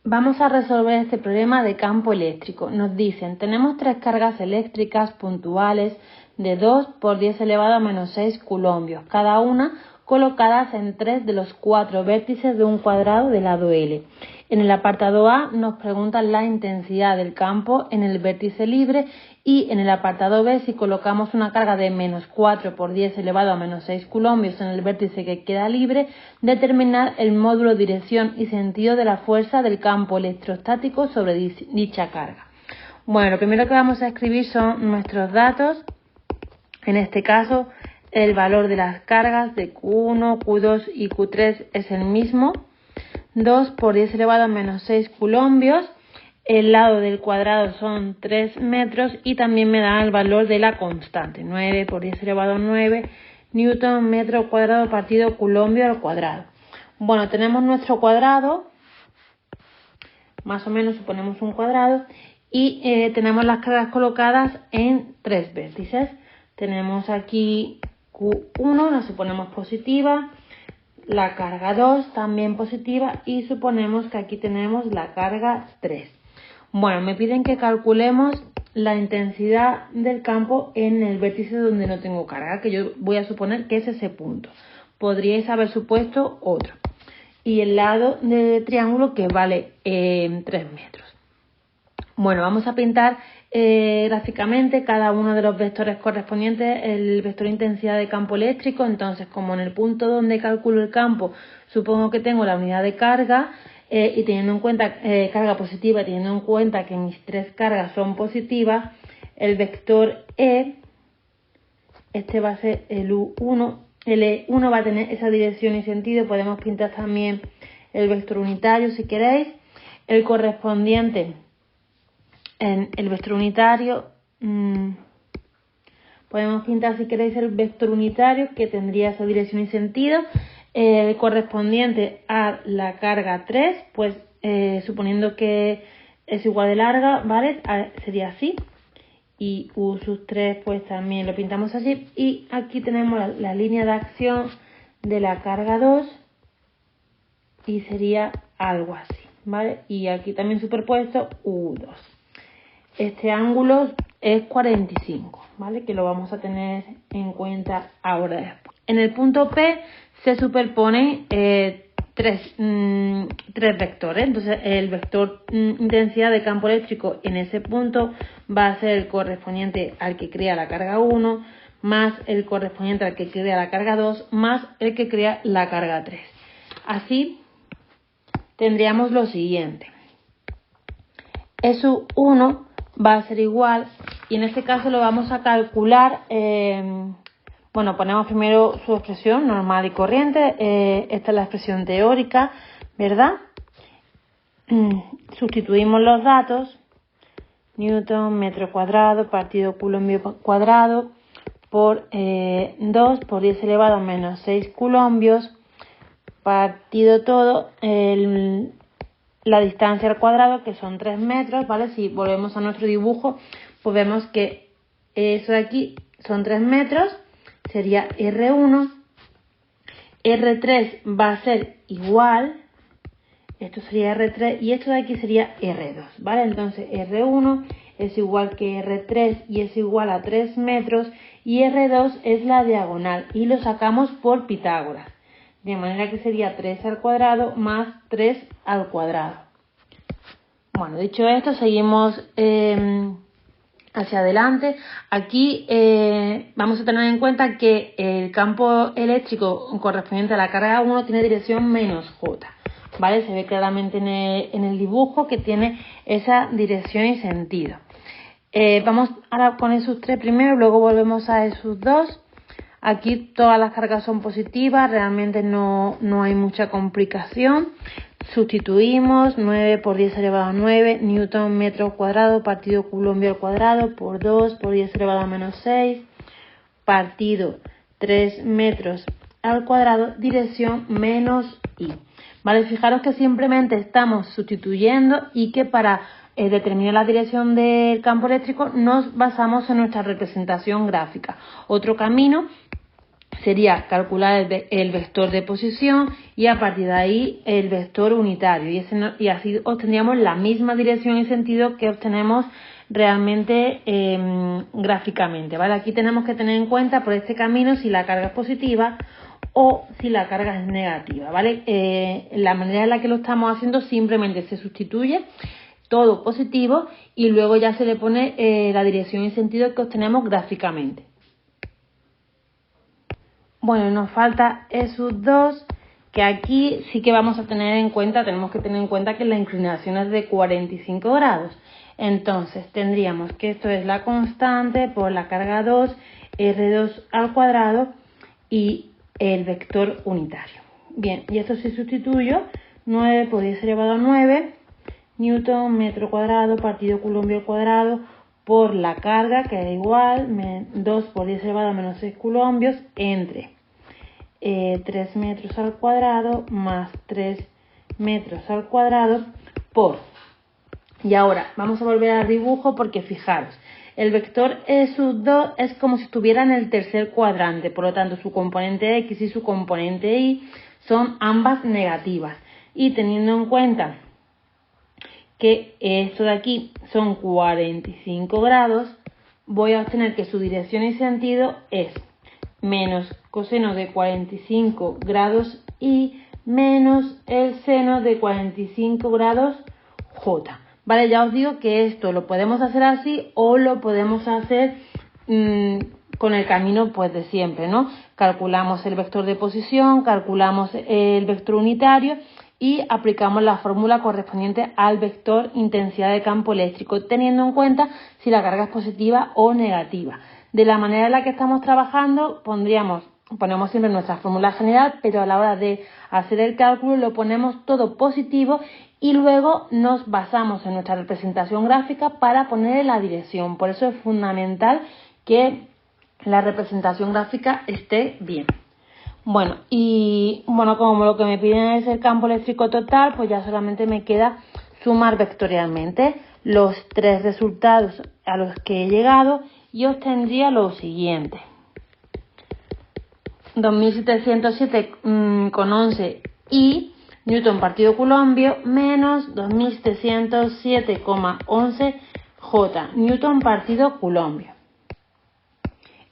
Vamos a resolver este problema de campo eléctrico. Nos dicen, tenemos tres cargas eléctricas puntuales de 2 por 10 elevado a menos 6 coulombios, cada una colocadas en 3 de los 4 vértices de un cuadrado del lado L. En el apartado A nos preguntan la intensidad del campo en el vértice libre y en el apartado B, si colocamos una carga de menos 4 por 10 elevado a menos 6 coulombios en el vértice que queda libre, determinar el módulo, dirección y sentido de la fuerza del campo electrostático sobre dicha carga. Bueno, lo primero que vamos a escribir son nuestros datos. En este caso, el valor de las cargas de Q1, Q2 y Q3 es el mismo. 2 por 10 elevado a menos 6 coulombios. El lado del cuadrado son 3 metros y también me da el valor de la constante. 9 por 10 elevado a 9 newton metro cuadrado partido coulombio al cuadrado. Bueno, tenemos nuestro cuadrado. Más o menos suponemos un cuadrado. Y tenemos las cargas colocadas en 3 vértices. Tenemos aquí Q1, la suponemos positiva. La carga 2 también positiva y suponemos que aquí tenemos la carga 3. Bueno, me piden que calculemos la intensidad del campo en el vértice donde no tengo carga, que yo voy a suponer que es ese punto. Podríais haber supuesto otro. Y el lado del triángulo que vale 3 metros. Bueno, vamos a pintar gráficamente cada uno de los vectores correspondientes, el vector intensidad de campo eléctrico. Entonces, como en el punto donde calculo el campo, supongo que tengo la unidad de carga y teniendo en cuenta carga positiva, teniendo en cuenta que mis tres cargas son positivas, el vector E, este va a ser el U1, el E1 va a tener esa dirección y sentido. Podemos pintar también el vector unitario si queréis, el correspondiente. En el vector unitario podemos pintar si queréis el vector unitario que tendría esa dirección y sentido, el correspondiente a la carga 3, pues suponiendo que es igual de larga, ¿vale? Sería así, y U sub 3 pues también lo pintamos así, y aquí tenemos la línea de acción de la carga 2 y sería algo así, ¿vale? Y aquí también superpuesto U2. Este ángulo es 45, ¿vale? Que lo vamos a tener en cuenta ahora después. En el punto P se superponen tres vectores. Entonces, el vector intensidad de campo eléctrico en ese punto va a ser el correspondiente al que crea la carga 1, más el correspondiente al que crea la carga 2, más el que crea la carga 3. Así, tendríamos lo siguiente. S1 va a ser igual, y en este caso lo vamos a calcular, bueno, ponemos primero su expresión normal y corriente, esta es la expresión teórica, ¿verdad? Sustituimos los datos, newton metro cuadrado partido coulombio cuadrado por 2 por 10 elevado a menos 6 coulombios partido todo la distancia al cuadrado, que son 3 metros, ¿vale? Si volvemos a nuestro dibujo, pues vemos que eso de aquí son 3 metros, sería R1, R3 va a ser igual, esto sería R3 y esto de aquí sería R2, ¿vale? Entonces R1 es igual que R3 y es igual a 3 metros y R2 es la diagonal y lo sacamos por Pitágoras. De manera que sería 3 al cuadrado más 3 al cuadrado. Bueno, dicho esto, seguimos hacia adelante. Aquí vamos a tener en cuenta que el campo eléctrico correspondiente a la carga 1 tiene dirección menos J. ¿Vale? Se ve claramente en el dibujo que tiene esa dirección y sentido. Vamos ahora con esos 3 primero, luego volvemos a esos 2. Aquí todas las cargas son positivas, realmente no hay mucha complicación. Sustituimos 9 por 10 elevado a 9 newton metro cuadrado partido coulombio al cuadrado por 2 por 10 elevado a menos 6 partido 3 metros al cuadrado, dirección menos I. Vale, fijaros que simplemente estamos sustituyendo y que para determinar la dirección del campo eléctrico nos basamos en nuestra representación gráfica. Otro camino sería calcular el vector de posición y a partir de ahí el vector unitario. Y así obtendríamos la misma dirección y sentido que obtenemos realmente gráficamente, ¿vale? Aquí tenemos que tener en cuenta por este camino si la carga es positiva o si la carga es negativa, ¿vale? La manera en la que lo estamos haciendo simplemente se sustituye todo positivo y luego ya se le pone la dirección y sentido que obtenemos gráficamente. Bueno, nos falta esos dos, que aquí sí que vamos a tener en cuenta, tenemos que tener en cuenta que la inclinación es de 45 grados. Entonces tendríamos que esto es la constante por la carga 2, R2 al cuadrado y el vector unitario. Bien, y esto se sustituyo, 9 por 10 elevado a 9, newton metro cuadrado partido coulomb al cuadrado por la carga, que es igual, 2 por 10 elevado a menos 6 coulombios, entre 3 metros al cuadrado más 3 metros al cuadrado por... Y ahora vamos a volver al dibujo porque fijaros, el vector E sub 2 es como si estuviera en el tercer cuadrante, por lo tanto su componente X y su componente Y son ambas negativas. Y teniendo en cuenta que esto de aquí son 45 grados, voy a obtener que su dirección y sentido es menos coseno de 45 grados y menos el seno de 45 grados J. Vale, ya os digo que esto lo podemos hacer así o lo podemos hacer con el camino pues de siempre, ¿no? Calculamos el vector de posición, calculamos el vector unitario y aplicamos la fórmula correspondiente al vector intensidad de campo eléctrico, teniendo en cuenta si la carga es positiva o negativa. De la manera en la que estamos trabajando, ponemos siempre nuestra fórmula general, pero a la hora de hacer el cálculo lo ponemos todo positivo y luego nos basamos en nuestra representación gráfica para poner la dirección. Por eso es fundamental que la representación gráfica esté bien. Bueno, como lo que me piden es el campo eléctrico total, pues ya solamente me queda sumar vectorialmente los tres resultados a los que he llegado y obtendría lo siguiente. 2707,11 y newton partido coulombio menos 2707,11 J newton partido coulombio.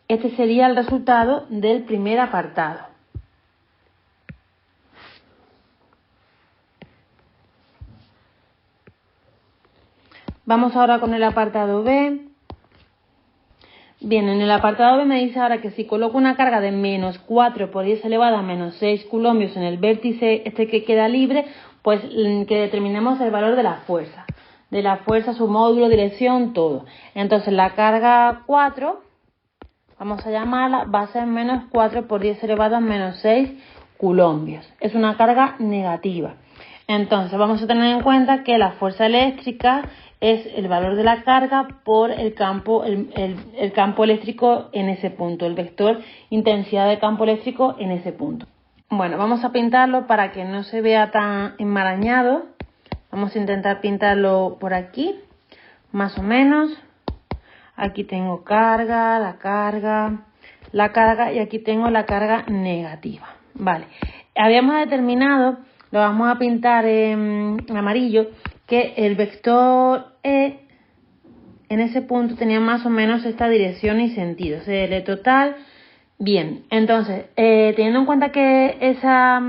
Este sería el resultado del primer apartado. Vamos ahora con el apartado B. Bien, en el apartado B me dice ahora que si coloco una carga de menos 4 por 10 elevado a menos 6 coulombios en el vértice este que queda libre, pues que determinemos el valor de la fuerza. De la fuerza, su módulo, dirección, todo. Entonces la carga 4, vamos a llamarla, va a ser menos 4 por 10 elevado a menos 6 coulombios. Es una carga negativa. Entonces vamos a tener en cuenta que la fuerza eléctrica es el valor de la carga por el campo eléctrico en ese punto, el vector intensidad de campo eléctrico en ese punto. Bueno, vamos a pintarlo para que no se vea tan enmarañado. Vamos a intentar pintarlo por aquí, más o menos. Aquí tengo carga, la carga y aquí tengo la carga negativa. Vale, habíamos determinado, lo vamos a pintar en amarillo, que el vector E en ese punto tenía más o menos esta dirección y sentido, CL total. Bien, entonces, teniendo en cuenta que esta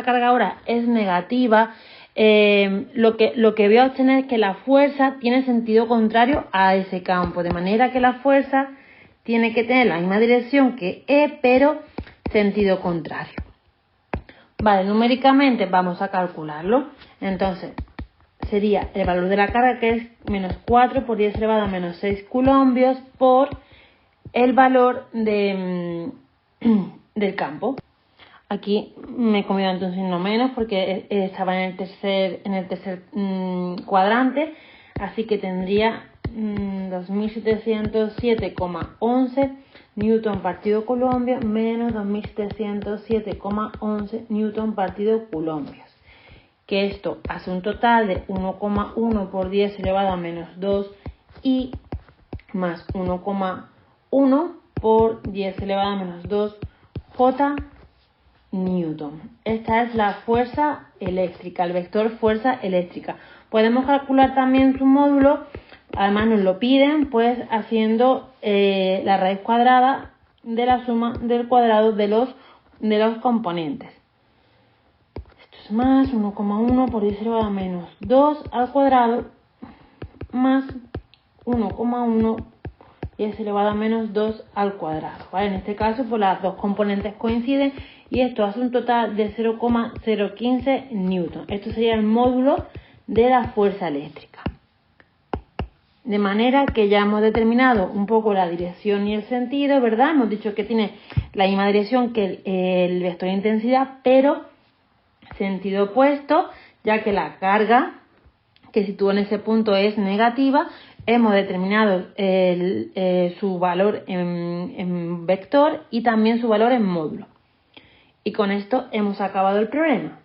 carga ahora es negativa, lo que voy a obtener es que la fuerza tiene sentido contrario a ese campo, de manera que la fuerza tiene que tener la misma dirección que E, pero sentido contrario. Vale, numéricamente vamos a calcularlo. Entonces, sería el valor de la carga, que es menos 4 por 10 elevado a menos 6 coulombios por el valor del campo. Aquí me he comido entonces un signo menos porque estaba en el tercer cuadrante, así que tendría 2707,11 newton partido coulombio menos 2707,11 newton partido coulombios, que esto hace un total de 1,1 por 10 elevado a menos 2 y más 1,1 por 10 elevado a menos 2 J Newton. Esta es la fuerza eléctrica, el vector fuerza eléctrica. Podemos calcular también su módulo, además nos lo piden, pues haciendo la raíz cuadrada de la suma del cuadrado de los componentes. Esto es más 1,1 por 10 elevado a menos 2 al cuadrado más 1,1 10 elevado a menos 2 al cuadrado. ¿Vale? En este caso, pues las dos componentes coinciden y esto hace un total de 0,015 newton. Esto sería el módulo de la fuerza eléctrica. De manera que ya hemos determinado un poco la dirección y el sentido, ¿verdad? Hemos dicho que tiene la misma dirección que el vector de intensidad, pero sentido opuesto, ya que la carga que sitúa en ese punto es negativa. Hemos determinado su valor en vector y también su valor en módulo. Y con esto hemos acabado el problema.